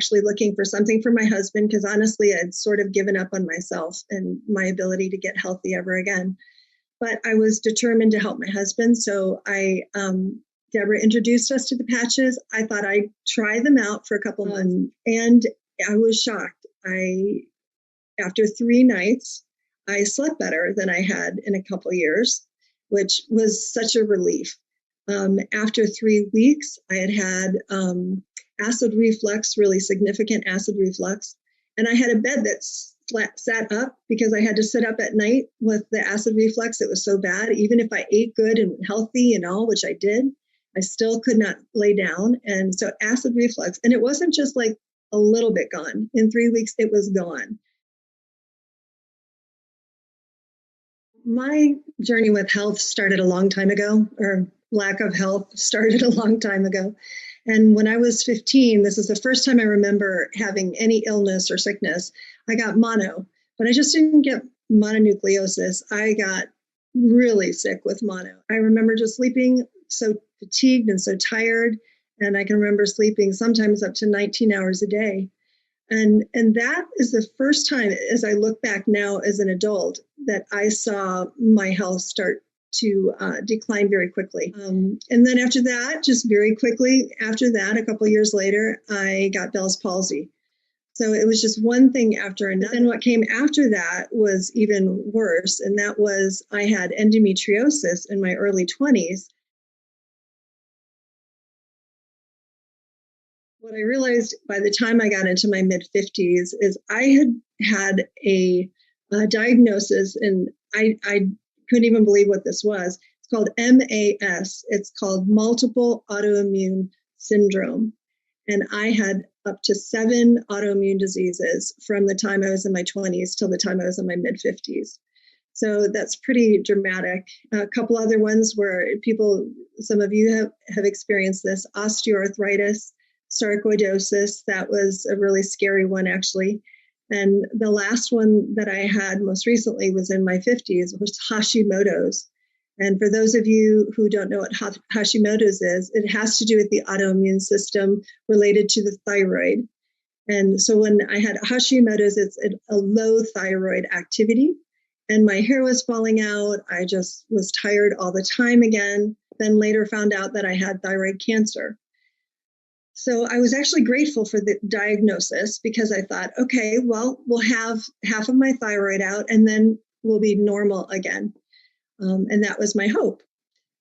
actually looking for something for my husband because honestly, I'd sort of given up on myself and my ability to get healthy ever again. But I was determined to help my husband. So Deborah introduced us to the patches. I thought I'd try them out for a couple months, and I was shocked. After 3 nights, I slept better than I had in a couple years, which was such a relief. After 3 weeks, I had acid reflux, really significant acid reflux, and I had a bed that sat up because I had to sit up at night with the acid reflux. It was so bad. Even if I ate good and healthy and all, which I did, I still could not lay down. And so acid reflux, and it wasn't just like a little bit gone. In 3 weeks, it was gone. My journey with health started a long time ago, or lack of health started a long time ago. And when I was 15, this is the first time I remember having any illness or sickness. I got mono, but I just didn't get mononucleosis. I got really sick with mono. I remember just sleeping so fatigued and so tired. And I can remember sleeping sometimes up to 19 hours a day. And that is the first time, as I look back now as an adult, that I saw my health start to decline very quickly. And then after that, just very quickly after that, a couple of years later, I got Bell's palsy. So it was just one thing after another. And what came after that was even worse. And that was I had endometriosis in my early 20s. What I realized by the time I got into my mid-50s is I had a diagnosis, and I couldn't even believe what this was. It's called MAS. It's called multiple autoimmune syndrome. And I had up to 7 autoimmune diseases from the time I was in my 20s till the time I was in my mid-50s. So that's pretty dramatic. A couple other ones where some of you have experienced this: osteoarthritis, sarcoidosis. That was a really scary one, actually. And the last one that I had most recently was in my 50s, was Hashimoto's. And for those of you who don't know what Hashimoto's is, it has to do with the autoimmune system related to the thyroid. And so when I had Hashimoto's, it's a low thyroid activity. And my hair was falling out. I just was tired all the time again. Then later found out that I had thyroid cancer. So I was actually grateful for the diagnosis because I thought, okay, well, we'll have half of my thyroid out and then we'll be normal again. And that was my hope.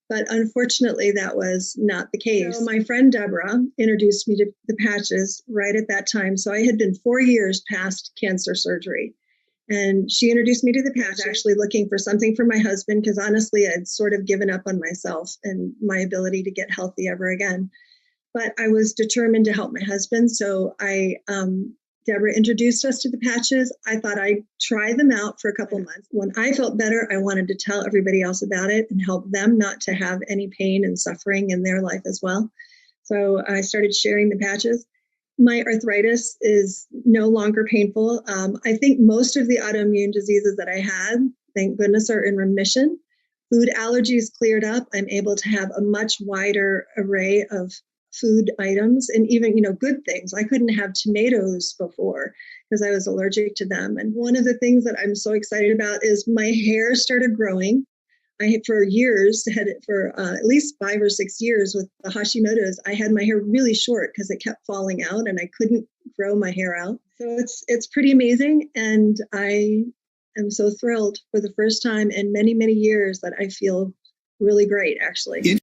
But unfortunately, that was not the case. So my friend Deborah introduced me to the patches right at that time. So I had been 4 years past cancer surgery. And she introduced me to the patches, actually looking for something for my husband because honestly, I'd sort of given up on myself and my ability to get healthy ever again. But I was determined to help my husband. So Deborah introduced us to the patches. I thought I'd try them out for a couple months. When I felt better, I wanted to tell everybody else about it and help them not to have any pain and suffering in their life as well. So I started sharing the patches. My arthritis is no longer painful. I think most of the autoimmune diseases that I had, thank goodness, are in remission. Food allergies cleared up. I'm able to have a much wider array of food items and even, good things. I couldn't have tomatoes before because I was allergic to them. And one of the things that I'm so excited about is my hair started growing. For years, for at least 5 or 6 years with the Hashimoto's, I had my hair really short because it kept falling out and I couldn't grow my hair out. So it's pretty amazing. And I am so thrilled for the first time in many, many years that I feel really great, actually.